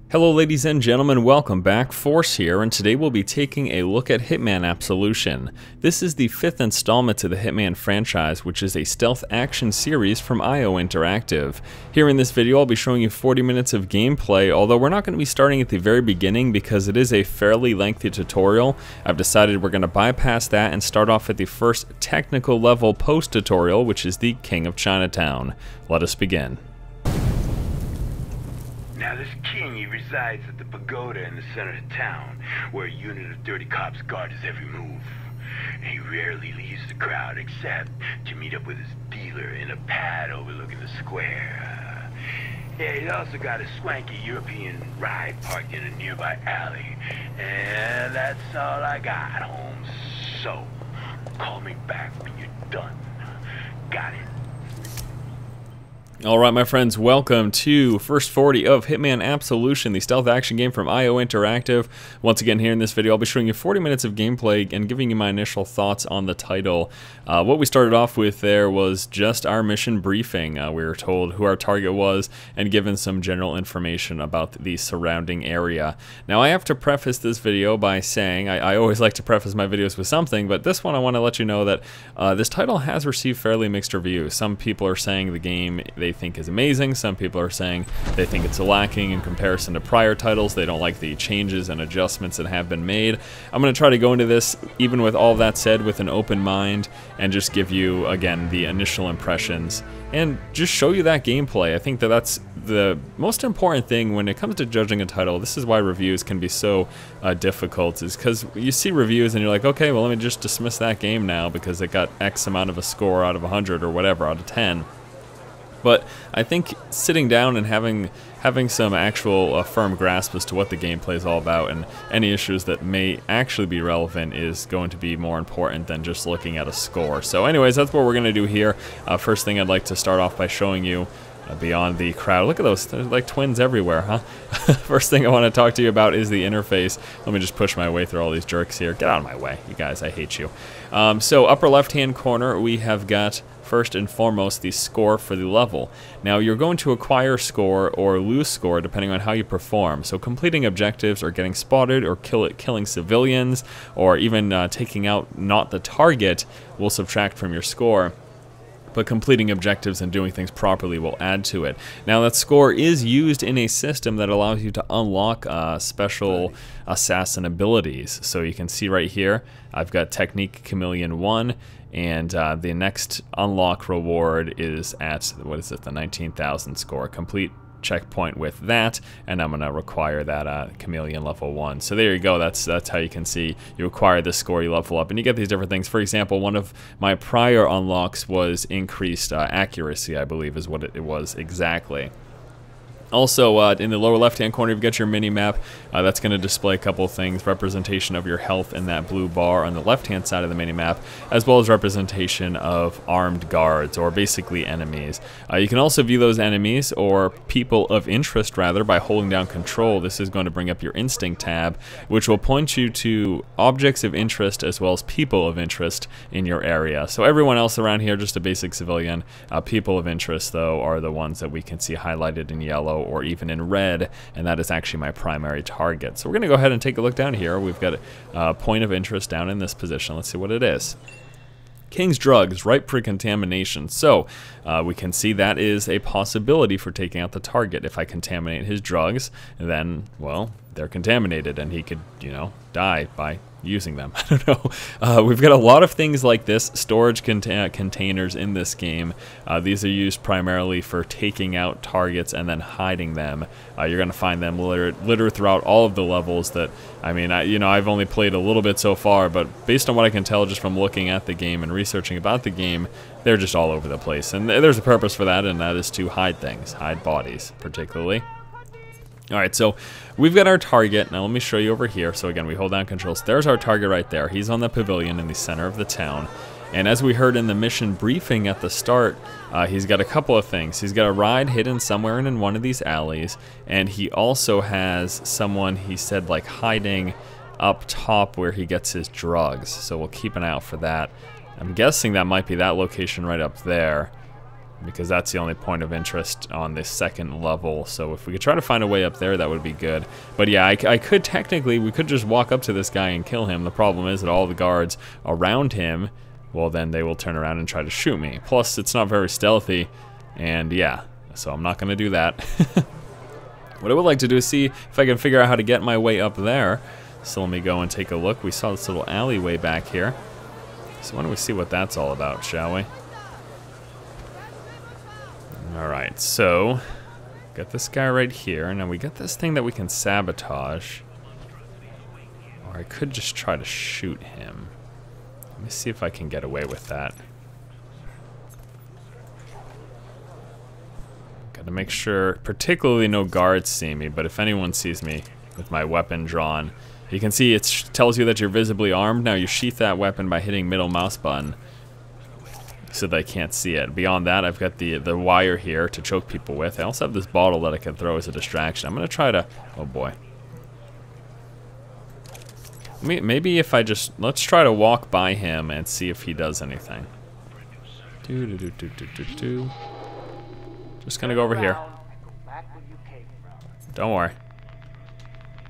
Hello ladies and gentlemen, welcome back. Force here, and today we'll be taking a look at Hitman Absolution. This is the 5th installment to the Hitman franchise, which is a stealth action series from IO Interactive. Here in this video I'll be showing you 40 minutes of gameplay, although we're not going to be starting at the very beginning because it is a fairly lengthy tutorial. I've decided we're going to bypass that and start off at the first technical level post-tutorial, which is the King of Chinatown. Let us begin. Now this king, he resides at the pagoda in the center of town, where a unit of dirty cops guard his every move. And he rarely leaves the crowd except to meet up with his dealer in a pad overlooking the square. Yeah, he's also got a swanky European ride parked in a nearby alley. And that's all I got, Holmes. So, call me back when you're done. Got it? Alright my friends, welcome to First 40 of Hitman Absolution, the stealth action game from IO Interactive. Once again here in this video I'll be showing you 40 minutes of gameplay and giving you my initial thoughts on the title. What we started off with there was just our mission briefing. We were told who our target was and given some general information about the surrounding area. Now I have to preface this video by saying, I always like to preface my videos with something, but this one I want to let you know that this title has received fairly mixed reviews. Some people are saying the game they think is amazing. Some people are saying they think it's lacking in comparison to prior titles. They don't like the changes and adjustments that have been made. I'm going to try to go into this, even with all that said, with an open mind and just give you, again, the initial impressions and just show you that gameplay. I think that that's the most important thing when it comes to judging a title. This is why reviews can be so difficult, is because you see reviews and you're like, okay, well, let me just dismiss that game now because it got X amount of a score out of 100 or whatever out of 10. But I think sitting down and having some actual firm grasp as to what the gameplay is all about and any issues that may actually be relevant is going to be more important than just looking at a score. So anyways, that's what we're going to do here. First thing I'd like to start off by showing you beyond the crowd. Look at those, there's like twins everywhere, huh? First thing I want to talk to you about is the interface. Let me just push my way through all these jerks here. Get out of my way, you guys, I hate you. So upper left hand corner we have got first and foremost the score for the level. Now you're going to acquire score or lose score depending on how you perform. So completing objectives or getting spotted or killing civilians or even taking out not the target will subtract from your score. But completing objectives and doing things properly will add to it. Now that score is used in a system that allows you to unlock special assassin abilities. So you can see right here, I've got Technique Chameleon 1, and the next unlock reward is at, what is it, the 19,000 score. Complete checkpoint with that, and I'm gonna require that Chameleon level 1. So there you go, that's how you can see you acquire this score, you level up, and you get these different things. For example, one of my prior unlocks was increased accuracy, I believe is what it was exactly. Also, in the lower left-hand corner, you've got your mini-map. That's going to display a couple of things, representation of your health in that blue bar on the left-hand side of the mini-map, as well as representation of armed guards, or basically enemies. You can also view those enemies, or people of interest, rather, by holding down Control. This is going to bring up your Instinct tab, which will point you to objects of interest as well as people of interest in your area. So everyone else around here, just a basic civilian. People of interest, though, are the ones that we can see highlighted in yellow or even in red, and that is actually my primary target. So we're going to go ahead and take a look down here. We've got a point of interest down in this position. Let's see what it is. King's drugs, ripe for contamination. So we can see that is a possibility for taking out the target. If I contaminate his drugs, then, well, they're contaminated and he could, you know, die by using them. I don't know. We've got a lot of things like this, storage containers in this game. These are used primarily for taking out targets and then hiding them. You're going to find them littered throughout all of the levels that, I mean, I've only played a little bit so far, but based on what I can tell just from looking at the game and researching about the game, they're just all over the place. And there's a purpose for that, and that is to hide things, hide bodies particularly. Alright, so we've got our target. Now let me show you over here. So again, we hold down Control. So there's our target right there. He's on the pavilion in the center of the town. And as we heard in the mission briefing at the start, he's got a couple of things. He's got a ride hidden somewhere in one of these alleys. And he also has someone, he said, like hiding up top where he gets his drugs. So we'll keep an eye out for that. I'm guessing that might be that location right up there. because that's the only point of interest on this second level. So if we could try to find a way up there, that would be good. But yeah, I could technically, we could just walk up to this guy and kill him. The problem is that all the guards around him, well, then they will turn around and try to shoot me. Plus, it's not very stealthy, and yeah, so I'm not going to do that. What I would like to do is see if I can figure out how to get my way up there. So let me go and take a look. We saw this little alleyway back here. So why don't we see what that's all about, shall we? Alright, so got this guy right here. Now we got this thing that we can sabotage. Or I could just try to shoot him. Let me see if I can get away with that. Got to make sure, particularly no guards see me, but if anyone sees me with my weapon drawn, you can see it tells you that you're visibly armed. Now you sheath that weapon by hitting middle mouse button so they can't see it. Beyond that, I've got the wire here to choke people with. I also have this bottle that I can throw as a distraction. I'm going to try to... Oh boy. Maybe if I just... Let's try to walk by him and see if he does anything. Just going to go over here. Don't worry.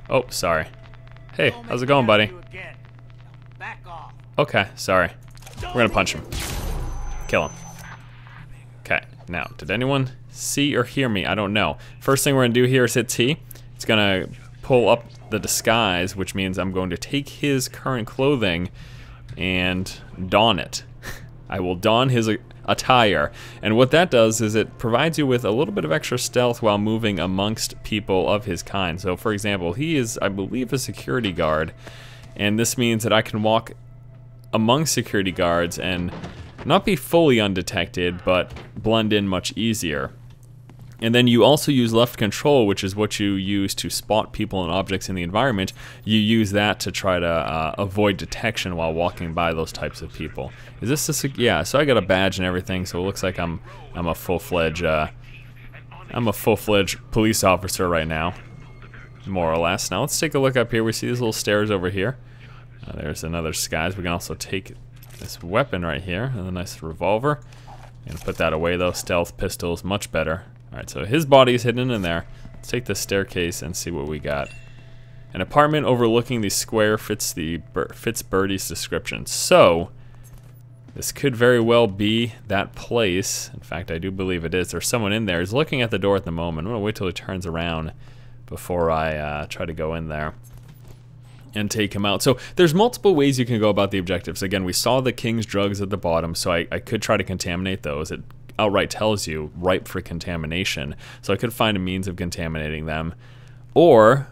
Oh, sorry. Hey, how's it going, buddy? Okay, sorry. We're going to punch him. Kill him. Okay, now, did anyone see or hear me? I don't know. First thing we're gonna do here is hit T. It's gonna pull up the disguise, which means I'm going to take his current clothing and don it. I will don his attire, and what that does is it provides you with a little bit of extra stealth while moving amongst people of his kind. So for example, he is, I believe, a security guard, and this means that I can walk among security guards and not be fully undetected, but blend in much easier. And then you also use left control, which is what you use to spot people and objects in the environment. You use that to try to avoid detection while walking by those types of people. Is this a yeah? So I got a badge and everything, so it looks like I'm a full-fledged police officer right now, more or less. Now let's take a look up here. We see these little stairs over here. There's another disguise. We can also take this weapon right here, and a nice revolver. I'm gonna put that away though. Stealth pistols, much better. Alright, so his body is hidden in there. Let's take this staircase and see what we got. An apartment overlooking the square fits Birdie's description. So, this could very well be that place. In fact, I do believe it is. There's someone in there. He's looking at the door at the moment. I'm gonna wait till he turns around before I try to go in there and take him out. So there's multiple ways you can go about the objectives. Again, we saw the King's drugs at the bottom, so I could try to contaminate those. It outright tells you ripe for contamination, so I could find a means of contaminating them. Or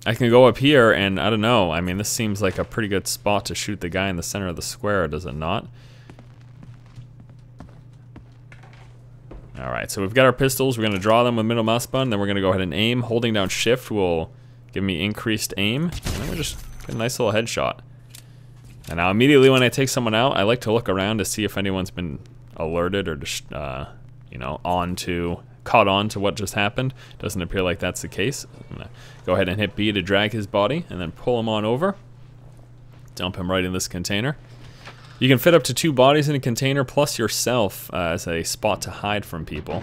I can go up here and, I don't know, I mean, this seems like a pretty good spot to shoot the guy in the center of the square, does it not? Alright, so we've got our pistols. We're going to draw them with middle mouse button, then we're going to go ahead and aim. Holding down shift will give me increased aim, and then we just get a nice little headshot. And now immediately when I take someone out, I like to look around to see if anyone's been alerted or just, you know, caught on to what just happened. Doesn't appear like that's the case. I'm gonna go ahead and hit B to drag his body, and then pull him on over. Dump him right in this container. You can fit up to 2 bodies in a container, plus yourself as a spot to hide from people.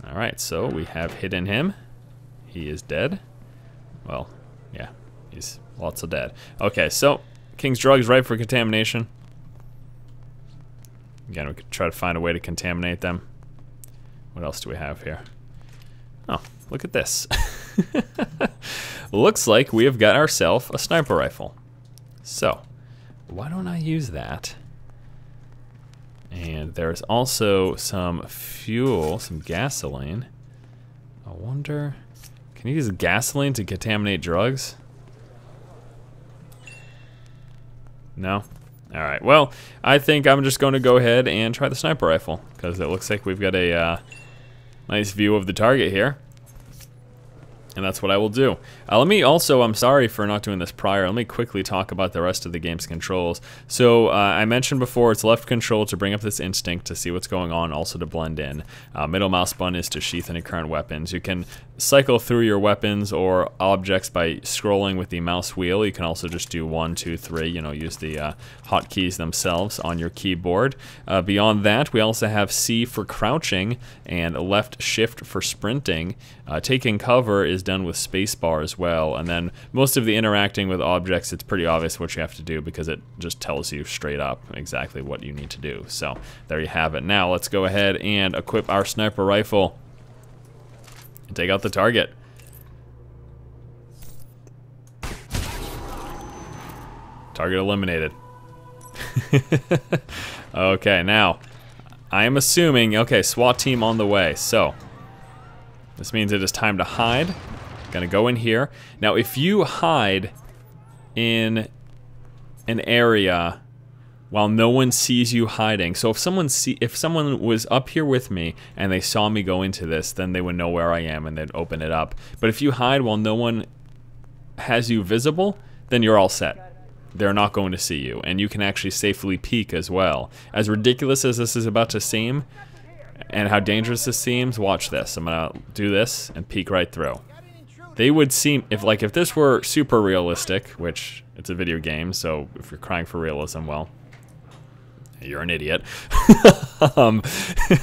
Alright, so we have hidden him. He is dead. Well, yeah, he's lots of dead. Okay, so King's drugs ripe for contamination. Again, we could try to find a way to contaminate them. What else do we have here? Oh, look at this. Looks like we have got ourselves a sniper rifle. So, why don't I use that? And there's also some fuel, some gasoline. I wonder... Can you use gasoline to contaminate drugs? No? Alright, well, I think I'm just going to go ahead and try the sniper rifle, because it looks like we've got a nice view of the target here. And that's what I will do. Let me also, I'm sorry for not doing this prior, let me quickly talk about the rest of the game's controls. So I mentioned before, it's left control to bring up this instinct to see what's going on, also to blend in. Middle mouse button is to sheath any current weapons. You can cycle through your weapons or objects by scrolling with the mouse wheel. You can also just do 1, 2, 3, you know, use the hotkeys themselves on your keyboard. Beyond that, we also have C for crouching and left shift for sprinting. Taking cover is done with spacebar as well, and then most of the interacting with objects, it's pretty obvious what you have to do because it just tells you straight up exactly what you need to do. So there you have it. Now let's go ahead and equip our sniper rifle and take out the target. Target eliminated. Okay, now I am assuming, okay, SWAT team on the way, so this means it is time to hide. Gonna go in here. Now, if you hide in an area while no one sees you hiding, so if someone was up here with me and they saw me go into this, then they would know where I am and they'd open it up. But if you hide while no one has you visible, then you're all set. They're not going to see you, and you can actually safely peek as well. As ridiculous as this is about to seem, and how dangerous this seems, watch this. I'm gonna do this and peek right through. They would seem, if this were super realistic, which it's a video game, so if you're crying for realism, well, you're an idiot.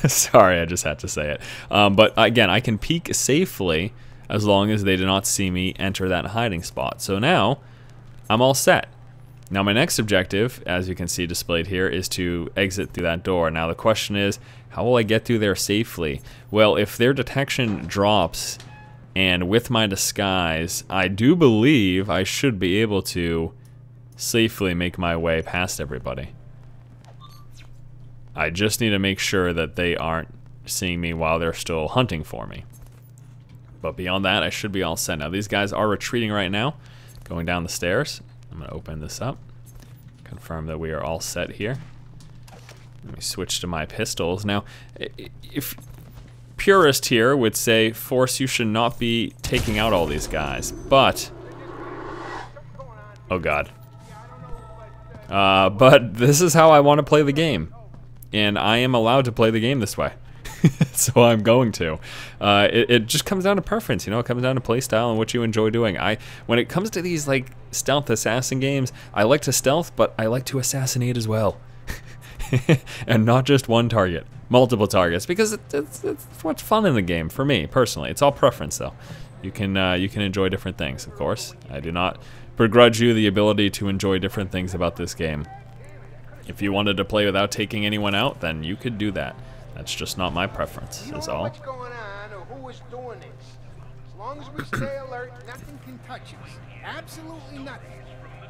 Sorry, I just had to say it. But again, I can peek safely as long as they do not see me enter that hiding spot. So now, I'm all set. Now my next objective, as you can see displayed here, is to exit through that door. Now the question is, how will I get through there safely? Well, if their detection drops, and with my disguise, I do believe I should be able to safely make my way past everybody. I just need to make sure that they aren't seeing me while they're still hunting for me. But beyond that, I should be all set. Now these guys are retreating right now, going down the stairs. I'm gonna open this up, confirm that we are all set here. Let me switch to my pistols. Now, if purist here would say, Force, you should not be taking out all these guys, but, oh god. But this is how I want to play the game, and I am allowed to play the game this way. So I'm going to. It just comes down to preference, you know. It comes down to play style and what you enjoy doing. When it comes to these like stealth assassin games, I like to stealth, but I like to assassinate as well, and not just one target, multiple targets, because it's what's fun in the game for me personally. It's all preference, though. You can enjoy different things, of course. I do not begrudge you the ability to enjoy different things about this game. If you wanted to play without taking anyone out, then you could do that. That's just not my preference, is all. What's going on or who is doing this? As long as we stay alert, nothing can touch us. Absolutely nothing.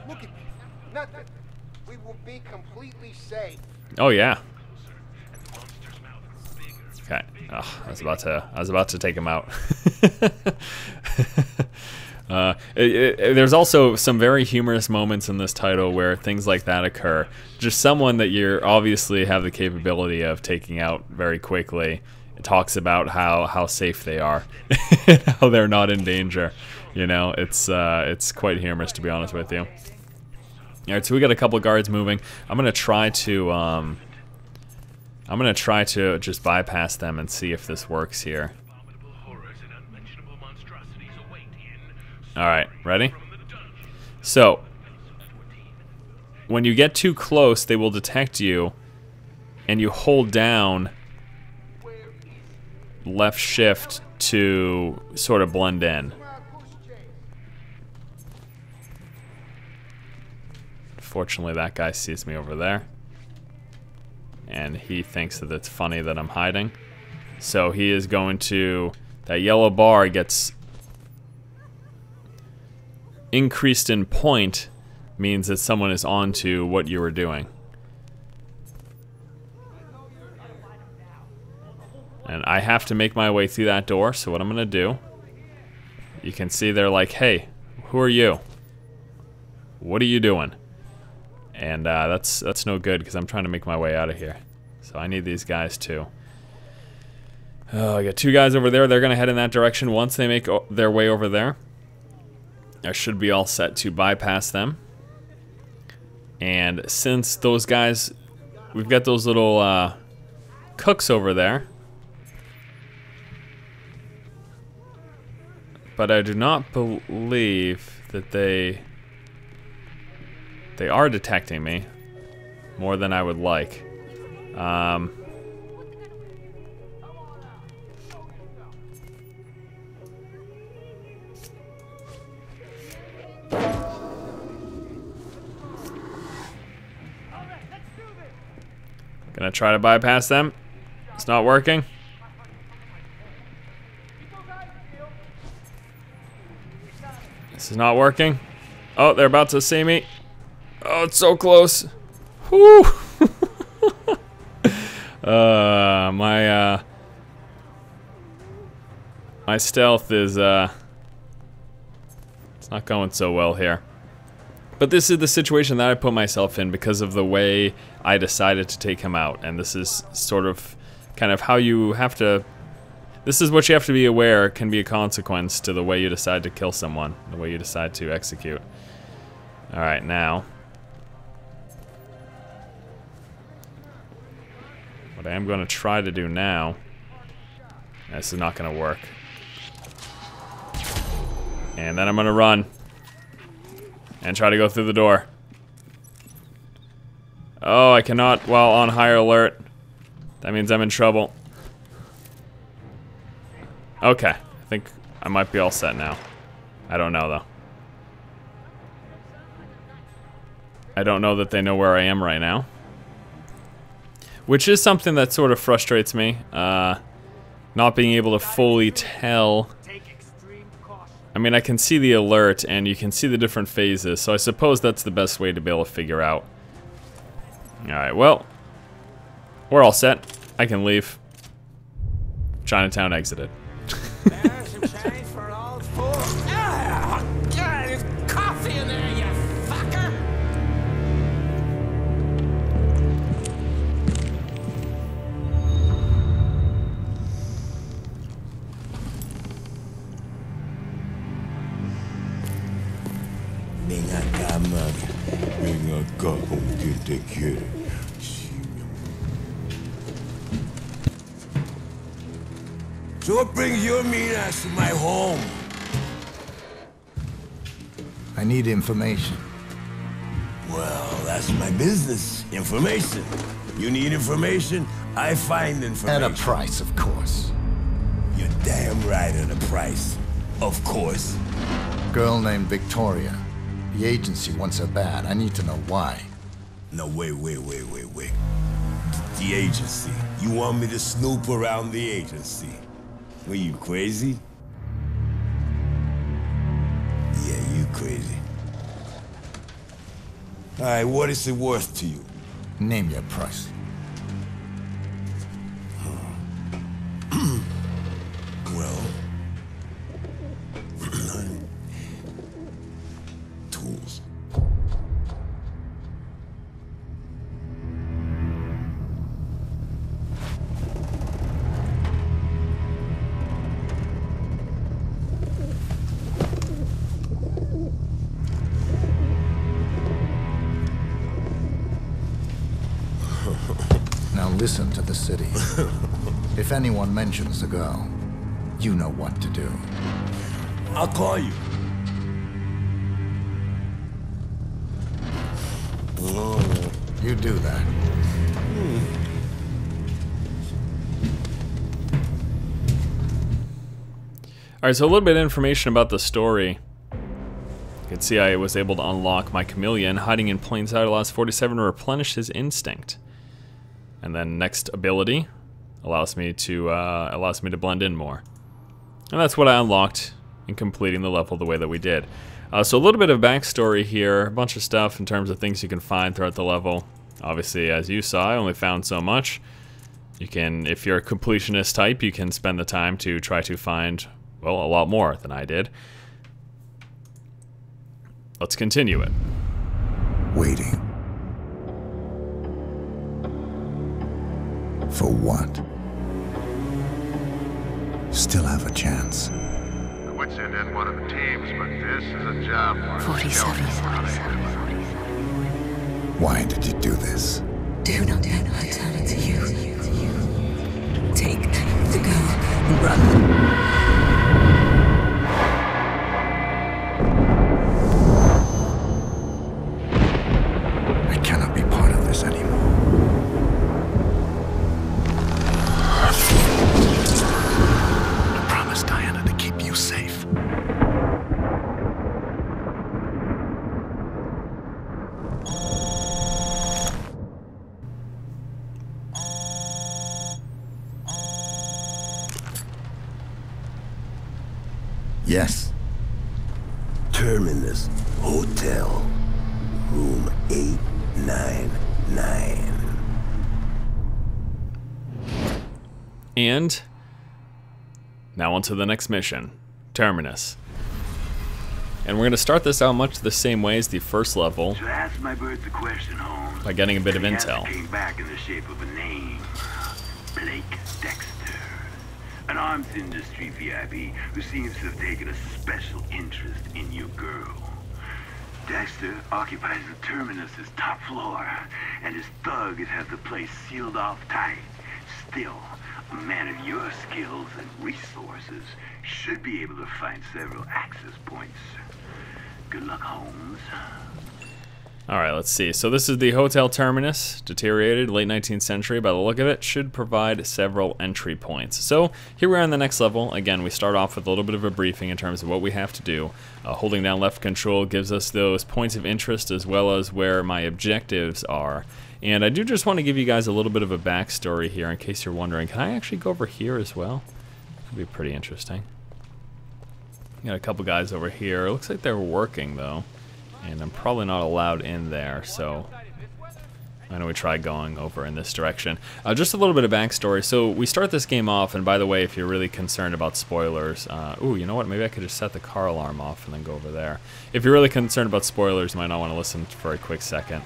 Look at me. Nothing. We will be completely safe. Oh yeah. Okay. Oh, I was about to take him out. There's also some very humorous moments in this title where things like that occur. Just someone that you obviously have the capability of taking out very quickly. It talks about how safe they are, how they're not in danger. You know, it's quite humorous, to be honest with you. All right, so we got a couple guards moving. I'm gonna try to just bypass them and see if this works here. Alright, ready? So, when you get too close, they will detect you, and you hold down left shift to sort of blend in. Fortunately, that guy sees me over there, and he thinks that it's funny that I'm hiding. So he is going to, that yellow bar gets increased in point, means that someone is on to what you were doing. And I have to make my way through that door, so what I'm gonna do, you can see they're like, hey, who are you? What are you doing? And that's no good, because I'm trying to make my way out of here. So I need these guys too. Oh, I got two guys over there. They're going to head in that direction once they make their way over there. I should be all set to bypass them. And since those guys, we've got those little cooks over there. But I do not believe that they are detecting me more than I would like. Gonna try to bypass them. It's not working. This is not working. Oh, they're about to see me. Oh, it's so close. Whew. My stealth is it's not going so well here. But this is the situation that I put myself in because of the way I decided to take him out. And this is sort of kind of how you have to... This is what you have to be aware can be a consequence to the way you decide to kill someone, the way you decide to execute. Alright, now. What I am going to try to do now... This is not going to work. And then I'm going to run. And try to go through the door. Oh, I cannot while on high alert. That means I'm in trouble. Okay, I think I might be all set now. I don't know, though. I don't know that they know where I am right now. Which is something that sort of frustrates me. Not being able to fully tell. I mean, I can see the alert and you can see the different phases, so I suppose that's the best way to be able to figure out. Alright, well, we're all set. I can leave. Chinatown exited. There's some change for an old fool. Ah, God, there's coffee in there, you fucker! Venga acá, mami. Venga acá con quien te quiere. So what brings your mean ass to my home? I need information. Well, that's my business. Information. You need information, I find information. At a price, of course. You're damn right at a price. Of course. Girl named Victoria. The agency wants her bad. I need to know why. No, wait. The agency. You want me to snoop around the agency? Were you crazy? Yeah, you crazy. Alright, what is it worth to you? Name your price. Well... tools. Now listen to the city. If anyone mentions the girl, you know what to do. I'll call you. You do that. Alright, so a little bit of information about the story. You can see I was able to unlock my chameleon. Hiding in plain sight allows 47 to replenish his instinct. And then next ability allows me to blend in more. And that's what I unlocked in completing the level the way that we did. So a little bit of backstory here, a bunch of stuff in terms of things you can find throughout the level. Obviously, as you saw, I only found so much. You can, if you're a completionist type, you can spend the time to try to find, well, a lot more than I did. Let's continue it. Waiting. For what? still have a chance. The Wits End isn't one of the teams, but this is a job. 47. Why did you do this? Do not let her turn it to you. Take the girl and run. I cannot be part of this anymore. I promised Diana to keep you safe. Yes. Terminus Hotel, room 899. And now on to the next mission, Terminus. And we're going to start this out much the same way as the first level, So ask my birds a question, Holmes. by getting a bit of The answer intel. came back in the shape of a name. Blake Dexter. An arms industry VIP who seems to have taken a special interest in your girl. Dexter occupies the Terminus's top floor, and his thugs have the place sealed off tight. Still, a man of your skills and resources should be able to find several access points. Good luck, Holmes. Alright, let's see. So this is the Hotel Terminus, deteriorated, late 19th century by the look of it, should provide several entry points. So here we are on the next level. Again, we start off with a little bit of a briefing in terms of what we have to do. Holding down left control gives us those points of interest as well as where my objectives are. And I do just want to give you guys a little bit of a backstory here in case you're wondering, can I actually go over here as well? That'd be pretty interesting. Got a couple guys over here. Looks like they're working though. And I'm probably not allowed in there, so I know we tried going over in this direction. Just a little bit of backstory. So we start this game off, and by the way, if you're really concerned about spoilers, ooh, you know what? Maybe I could just set the car alarm off and then go over there. If you're really concerned about spoilers, you might not want to listen for a quick second.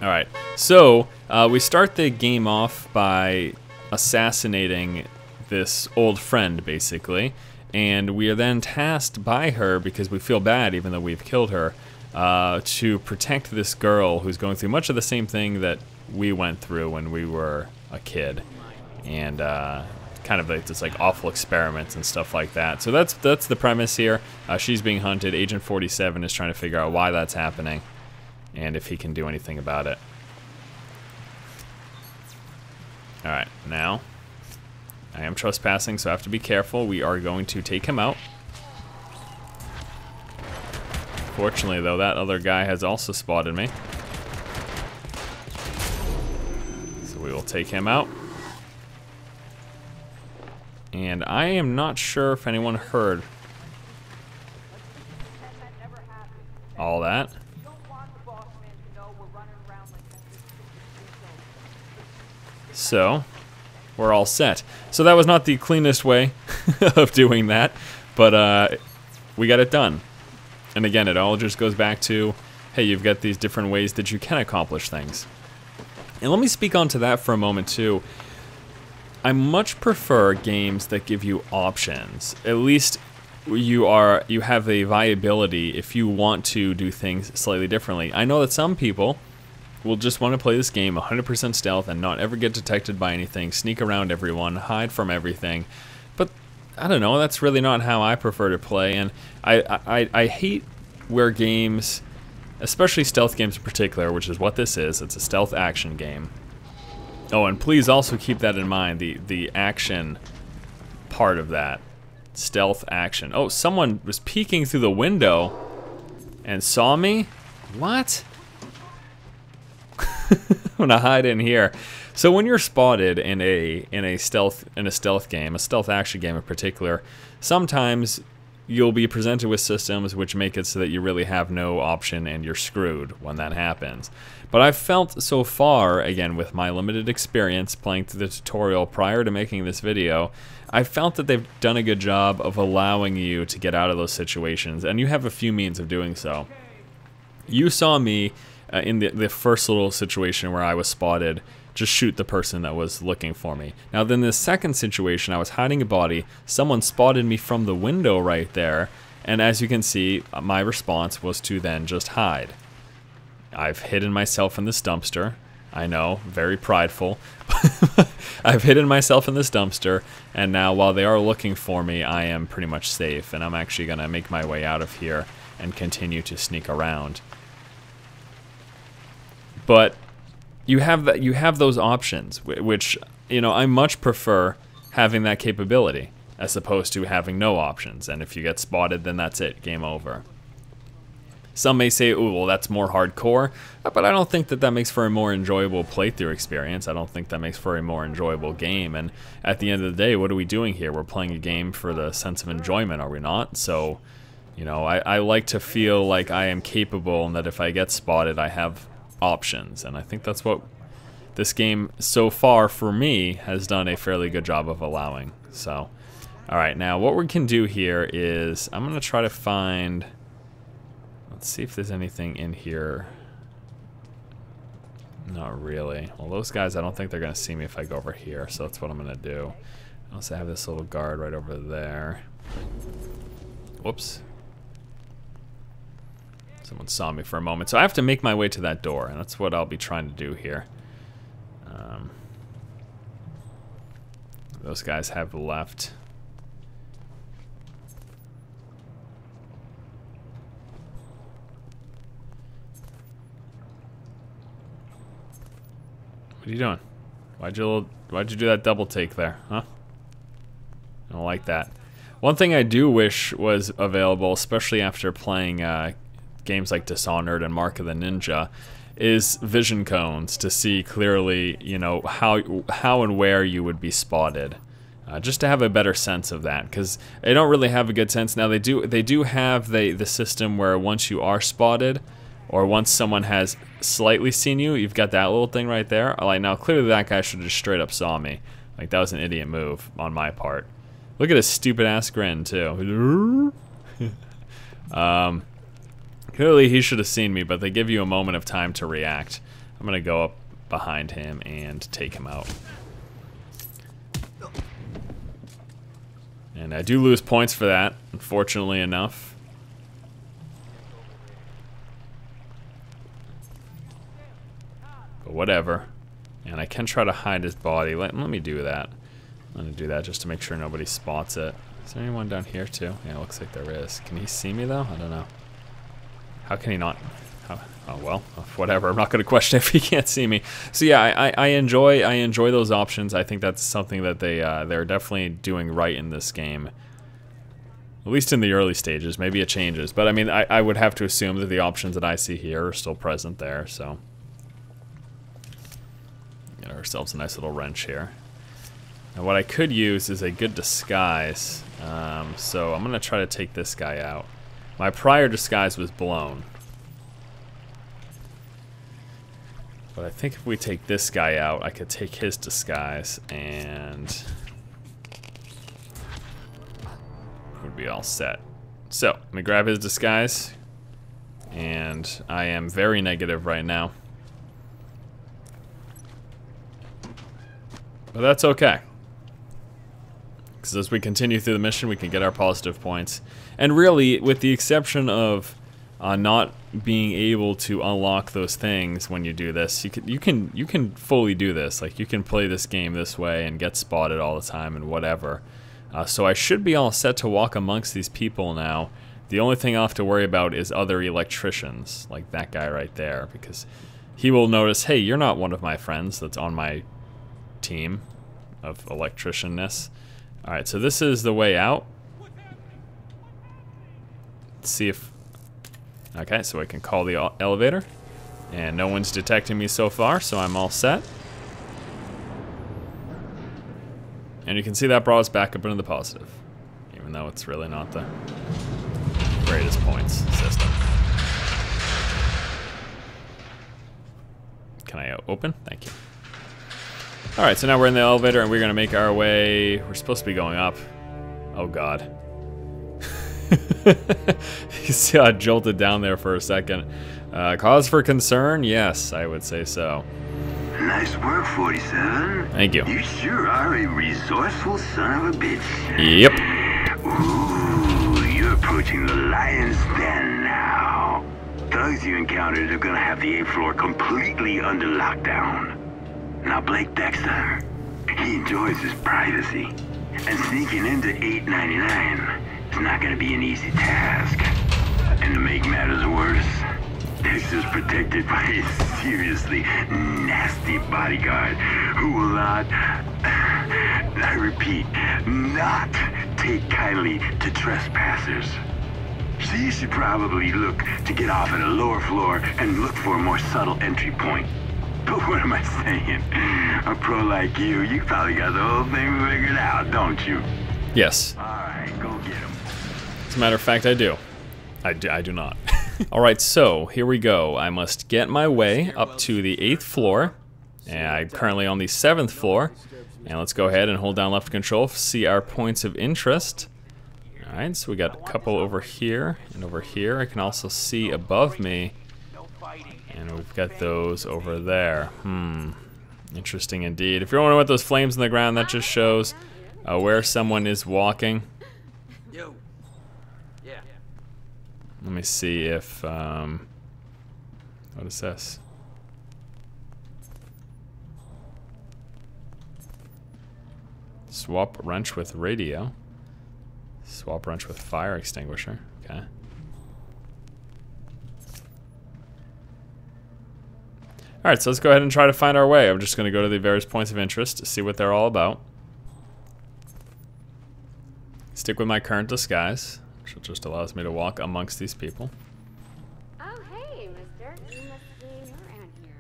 All right, so we start the game off by assassinating this old friend, basically. And we are then tasked by her, because we feel bad even though we've killed her, to protect this girl who's going through much of the same thing that we went through when we were a kid. And kind of like this like awful experiments and stuff like that. So that's the premise here. She's being hunted. Agent 47 is trying to figure out why that's happening and if he can do anything about it. Alright, now I am trespassing, so I have to be careful. We are going to take him out. Fortunately, though, that other guy has also spotted me. So we will take him out. And I am not sure if anyone heard all that. So we're all set. So that was not the cleanest way of doing that, but we got it done. And again, it all just goes back to, hey, you've got these different ways that you can accomplish things. And let me speak on to that for a moment too. I much prefer games that give you options. At least you have a viability if you want to do things slightly differently. I know that some people will just want to play this game 100% stealth and not ever get detected by anything, sneak around everyone, hide from everything. But I don't know, that's really not how I prefer to play. And I hate where games, especially stealth games in particular, which is what this is, it's a stealth action game. Oh, and please also keep that in mind, the action part of that. Stealth action. Oh, someone was peeking through the window and saw me? What? I'm gonna hide in here. So when you're spotted in a stealth game, a stealth action game in particular, sometimes you'll be presented with systems which make it so that you really have no option and you're screwed when that happens. But I've felt so far, again with my limited experience playing through the tutorial prior to making this video, I've felt that they've done a good job of allowing you to get out of those situations, and you have a few means of doing so. You saw me in the first little situation where I was spotted just shoot the person that was looking for me. Now then, the second situation, I was hiding a body, someone spotted me from the window right there, and as you can see, my response was to then just hide. I've hidden myself in this dumpster. I know, very prideful. I've hidden myself in this dumpster, and now while they are looking for me, I am pretty much safe, and I'm actually going to make my way out of here and continue to sneak around. But you have those options, which, you know, I much prefer having that capability as opposed to having no options, and if you get spotted, then that's it, game over. Some may say, ooh, well, that's more hardcore, but I don't think that that makes for a more enjoyable playthrough experience. I don't think that makes for a more enjoyable game, and at the end of the day, what are we doing here? We're playing a game for the sense of enjoyment, are we not? So, you know, I like to feel like I am capable and that if I get spotted, I have options, and I think that's what this game, so far for me, has done a fairly good job of allowing. So, alright, now what we can do here is, I'm going to try to find... Let's see if there's anything in here. Not really. Well, those guys, I don't think they're going to see me if I go over here, so that's what I'm going to do. I also have this little guard right over there. Whoops. Someone saw me for a moment. So I have to make my way to that door, and that's what I'll be trying to do here. Those guys have left. What are you doing? Why'd you do that double take there, huh? I don't like that. One thing I do wish was available, especially after playing games like Dishonored and Mark of the Ninja, is vision cones to see clearly, you know, how and where you would be spotted. Just to have a better sense of that, because they don't really have a good sense. Now they do have the system where once you are spotted, or once someone has slightly seen you, you've got that little thing right there. Like, now clearly that guy should have just straight up saw me. Like, that was an idiot move on my part. Look at his stupid ass grin too. Clearly he should have seen me, but they give you a moment of time to react. I'm gonna go up behind him and take him out. And I do lose points for that, unfortunately enough. But whatever. And I can try to hide his body. Let me do that. I'm gonna do that just to make sure nobody spots it. Is there anyone down here too? Yeah, it looks like there is. Can he see me though? I don't know. How can he not? Oh well, whatever. I'm not gonna question if he can't see me. So yeah, I enjoy those options. I think that's something that they're definitely doing right in this game. At least in the early stages. Maybe it changes, but I mean, I would have to assume that the options that I see here are still present there. So get ourselves a nice little wrench here. Now what I could use is a good disguise. So I'm gonna try to take this guy out. My prior disguise was blown. But I think if we take this guy out, I could take his disguise and would be all set. So, let me grab his disguise. And I am very negative right now. But that's okay. Because as we continue through the mission, we can get our positive points. And really, with the exception of not being able to unlock those things when you do this, you can fully do this. Like, you can play this game this way and get spotted all the time and whatever. So I should be all set to walk amongst these people now. The only thing I'll have to worry about is other electricians, like that guy right there, because he will notice, hey, you're not one of my friends that's on my team of electricianness. Alright, so this is the way out. Let's see if... Okay, so I can call the elevator. And no one's detecting me so far, so I'm all set. And you can see that brought us back up into the positive. Even though it's really not the greatest points system. Can I open? Thank you. Alright, so now we're in the elevator and we're going to make our way... We're supposed to be going up. Oh god. You see how I jolted down there for a second. Cause for concern? Yes, I would say so. Nice work, 47. Thank you. You sure are a resourceful son of a bitch. Yep. Ooh, you're approaching the lion's den now. Thugs you encountered are gonna have the 8th floor completely under lockdown. Now Blake Dexter, he enjoys his privacy. And sneaking into 899 is not gonna be an easy task. And to make matters worse, Dexter's protected by a seriously nasty bodyguard who will not, I repeat, not take kindly to trespassers. So you should probably look to get off at a lower floor and look for a more subtle entry point. But what am I saying? A pro like you probably got the whole thing figured out, don't you? Yes. Alright, go get him. As a matter of fact, I do. I do not. Alright, so here we go. I must get my way up to the 8th floor. And I'm currently on the 7th floor. And let's go ahead and hold down left control to see our points of interest. Alright, so we got a couple over here and over here. I can also see above me. And we've got those over there. Interesting indeed. If you're wondering what those flames in the ground, that just shows where someone is walking. Let me see if, what is this? Swap wrench with radio. Swap wrench with fire extinguisher. Okay. Alright, so let's go ahead and try to find our way. I'm just going to go to the various points of interest to see what they're all about. Stick with my current disguise, which just allows me to walk amongst these people. Oh, hey, mister. You must be around here.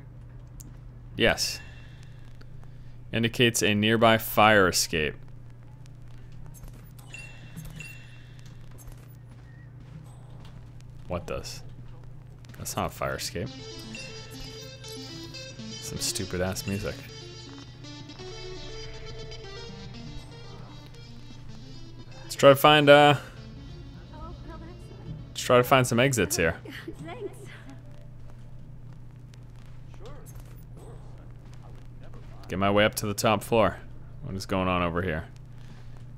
Yes. Indicates a nearby fire escape. What does? That's not a fire escape. Some stupid ass music. Let's try to find some exits here. Thanks. Get my way up to the top floor. What is going on over here?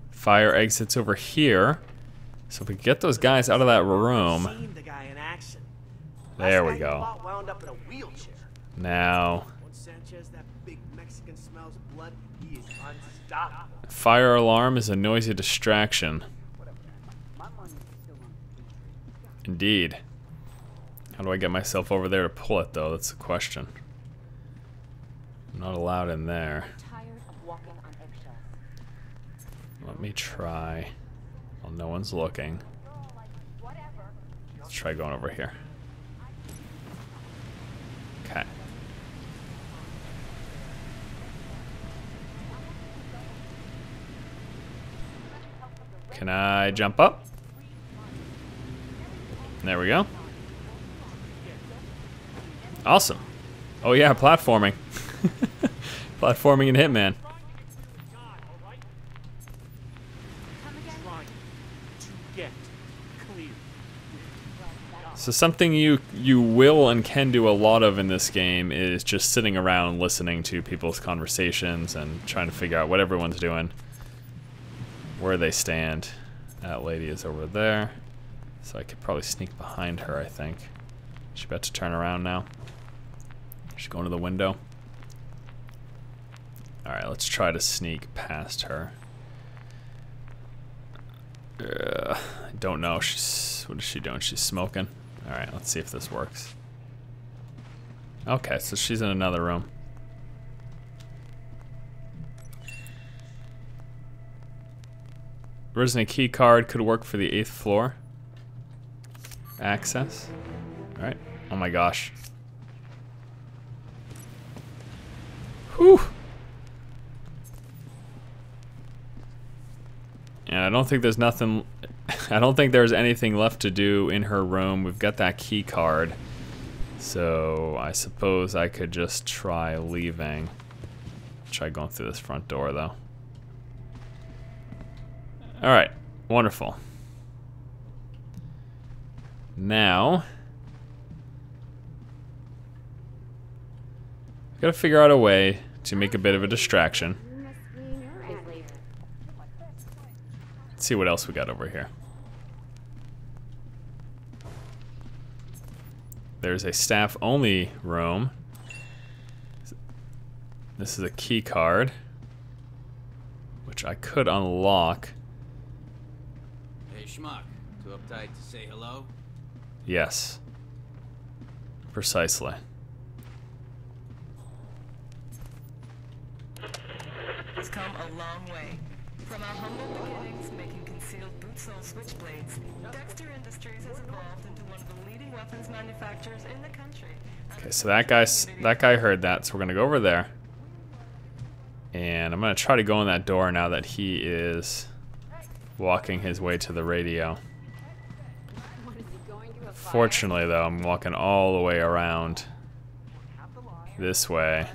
Fire exits over here. So if we get those guys out of that room. There we go. Now. Fire alarm is a noisy distraction. Indeed. How do I get myself over there to pull it though? That's the question. I'm not allowed in there. Let me try. Well, no one's looking. Let's try going over here. Okay. Can I jump up? There we go. Awesome. Oh yeah, platforming. Platforming in Hitman. So something you will and can do a lot of in this game is just sitting around listening to people's conversations and trying to figure out what everyone's doing, where they stand. That lady is over there, so I could probably sneak behind her, I think. She's about to turn around now. She's going to the window. Alright, let's try to sneak past her. I don't know. What is she doing? She's smoking. Alright, let's see if this works. Okay, so she's in another room. Original key card could work for the 8th floor. Access. Alright. Oh my gosh. Whew. And I don't think there's nothing. I don't think there's anything left to do in her room. We've got that key card. So I suppose I could just try leaving. Try going through this front door though. Alright, wonderful. Now, Gotta figure out a way to make a bit of a distraction. Let's see what else we got over here. There's a staff-only room. This is a key card, which I could unlock. Hey, Schmuck. Too uptight to say hello? Yes. Precisely. Has come a long way. From our humble beginnings making concealed boot-sole switchblades, Dexter Industries has evolved into one of the leading weapons manufacturers in the country. Okay, so that guy heard that, so we're gonna go over there. And I'm gonna try to go in that door now that he is walking his way to the radio. Fortunately though, I'm walking all the way around this way.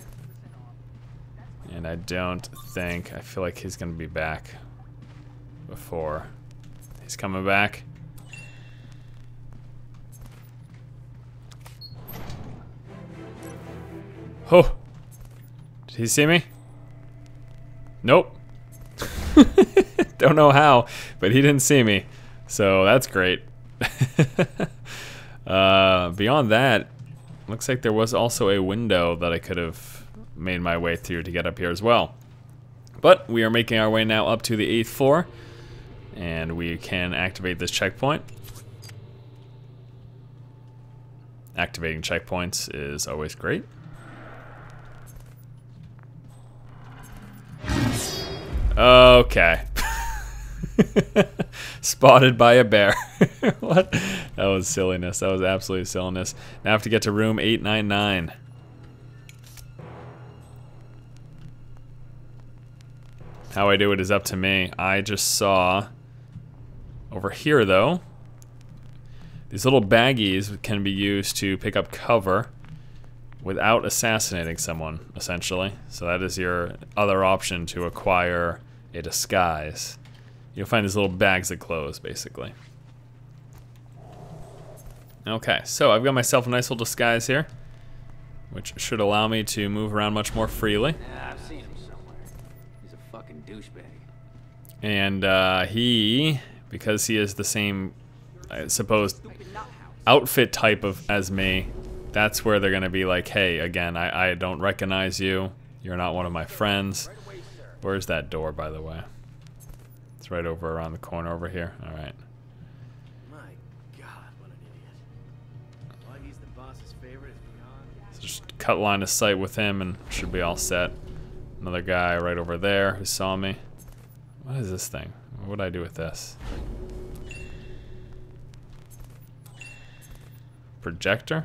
And I don't think, I feel like he's gonna be back before. He's coming back. Oh! Did he see me? Nope. Don't know how, but he didn't see me. So that's great. Beyond that, looks like there was also a window that I could have made my way through to get up here as well. But we are making our way now up to the 8th floor, and we can activate this checkpoint. Activating checkpoints is always great. Okay. Spotted by a bear. What? That was silliness. That was absolute silliness. Now I have to get to room 899. How I do it is up to me. I just saw over here though, these little baggies can be used to pick up cover without assassinating someone, essentially. So that is your other option to acquire a disguise. You'll find these little bags of clothes, basically. Okay, so I've got myself a nice little disguise here, which should allow me to move around much more freely. Yeah, I've seen him somewhere. He's a fucking douchebag. And he, because he is the same, I suppose, outfit type as me, that's where they're gonna be like, hey, again, I don't recognize you. You're not one of my friends. Where's that door, by the way? It's right over around the corner over here. All right. My God, what an idiot. Why he's the boss's favorite is beyond. So just cut line of sight with him and should be all set. Another guy right over there who saw me. What is this thing? What would I do with this? Projector?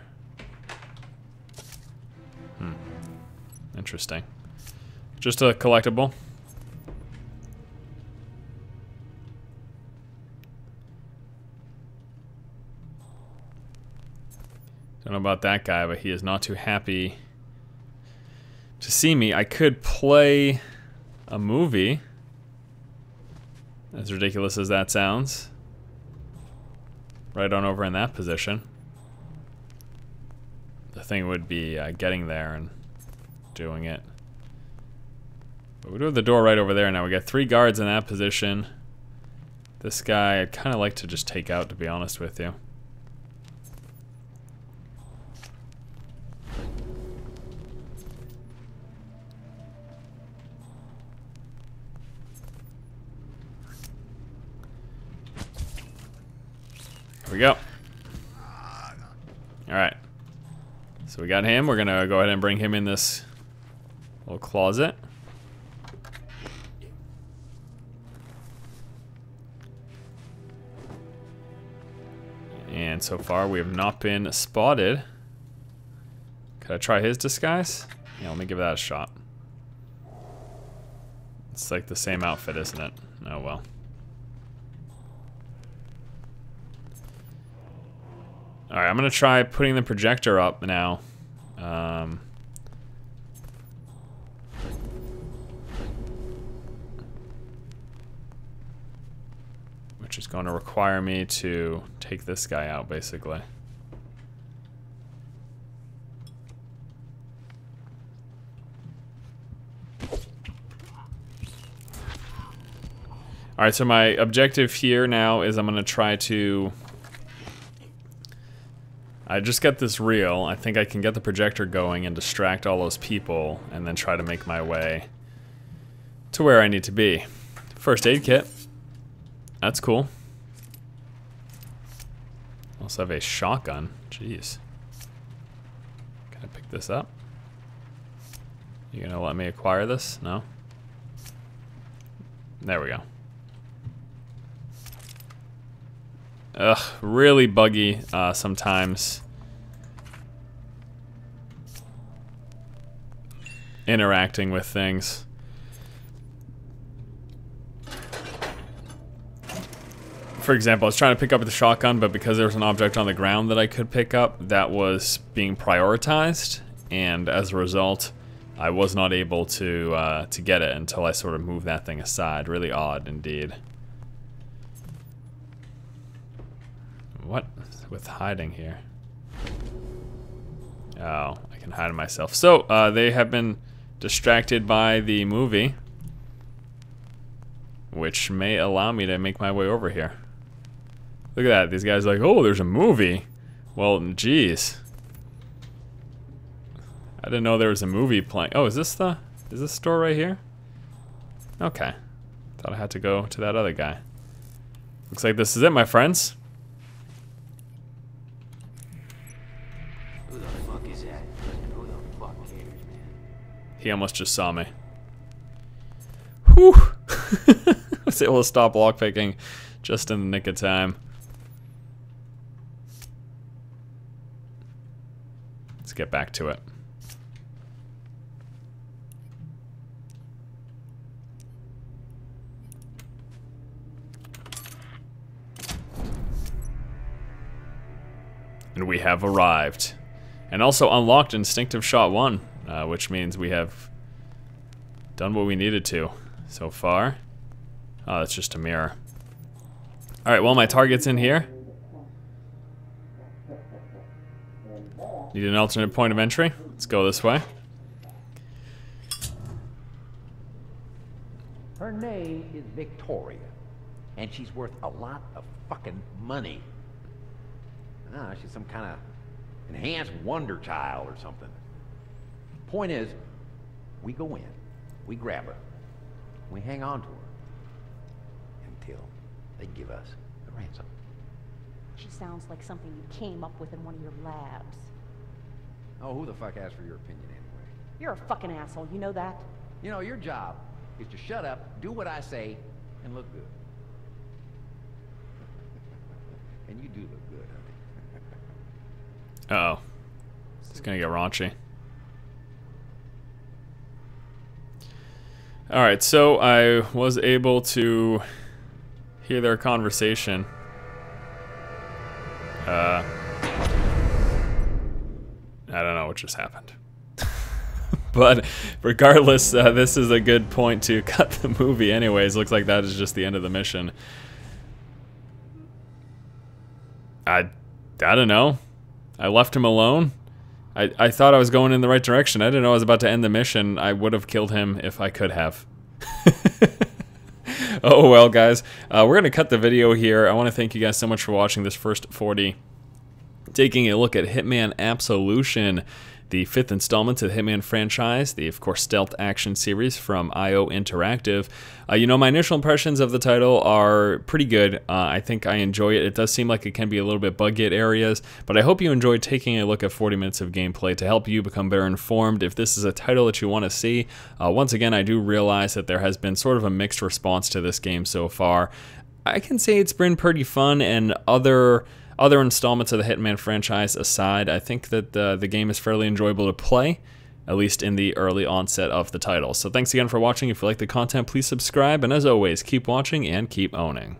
Interesting. Just a collectible. Don't know about that guy, but he is not too happy to see me. I could play a movie, as ridiculous as that sounds, right on over in that position. The thing would be getting there and doing it. But we do have the door right over there now. We got 3 guards in that position. This guy I'd kind of like to just take out, to be honest with you. Here we go. Alright. So we got him. We're gonna go ahead and bring him in this little closet. And so far we have not been spotted. Could I try his disguise? Yeah, let me give that a shot. It's like the same outfit, isn't it? Oh well. Alright, I'm gonna try putting the projector up now. Which is going to require me to take this guy out, basically. Alright, so my objective here now is I'm going to try to... I just got this reel. I think I can get the projector going and distract all those people and then try to make my way to where I need to be. First aid kit. That's cool. Also have a shotgun. Jeez. Can I pick this up? You gonna let me acquire this? No? There we go. Ugh, really buggy sometimes. Interacting with things. For example, I was trying to pick up the shotgun, but because there was an object on the ground that I could pick up, that was being prioritized, and as a result, I was not able to get it until I sort of moved that thing aside. Really odd indeed. What with hiding here? Oh, I can hide myself. So, they have been distracted by the movie, which may allow me to make my way over here. Look at that. These guys are like, oh, there's a movie. Well, geez. I didn't know there was a movie playing. Oh, is this store right here? Okay. Thought I had to go to that other guy. Looks like this is it, my friends. Who the fuck is that? Who the fuck cares, man? He almost just saw me. Whew. I was able to stop lockpicking just in the nick of time. Let's get back to it. And we have arrived. And also unlocked Instinctive Shot 1, which means we have done what we needed to so far. Oh, that's just a mirror. Alright, well, my target's in here. Need an alternate point of entry. Let's go this way. Her name is Victoria, and she's worth a lot of fucking money. Ah, she's some kind of enhanced wonder child or something. Point is, we go in, we grab her, we hang on to her until they give us the ransom. She sounds like something you came up with in one of your labs. Oh, who the fuck asked for your opinion anyway? You're a fucking asshole, you know that? You know, your job is to shut up, do what I say, and look good. And you do look good, honey. Uh-oh. It's gonna get raunchy. Alright, so I was able to hear their conversation. I don't know what just happened. But regardless, this is a good point to cut the movie anyways. Looks like that is just the end of the mission. I don't know. I left him alone. I thought I was going in the right direction. I didn't know I was about to end the mission. I would have killed him if I could have. Oh well, guys. We're going to cut the video here. I want to thank you guys so much for watching this first 40. Taking a look at Hitman Absolution, the 5th installment to the Hitman franchise, the, of course, stealth action series from IO Interactive. You know, my initial impressions of the title are pretty good. I think I enjoy it. It does seem like it can be a little bit buggy at areas, but I hope you enjoyed taking a look at 40 minutes of gameplay to help you become better informed if this is a title that you want to see. Once again, I do realize that there has been sort of a mixed response to this game so far. I can say it's been pretty fun, and other installments of the Hitman franchise aside, I think that the game is fairly enjoyable to play, at least in the early onset of the title. So thanks again for watching. If you like the content, please subscribe, and as always, keep watching and keep owning.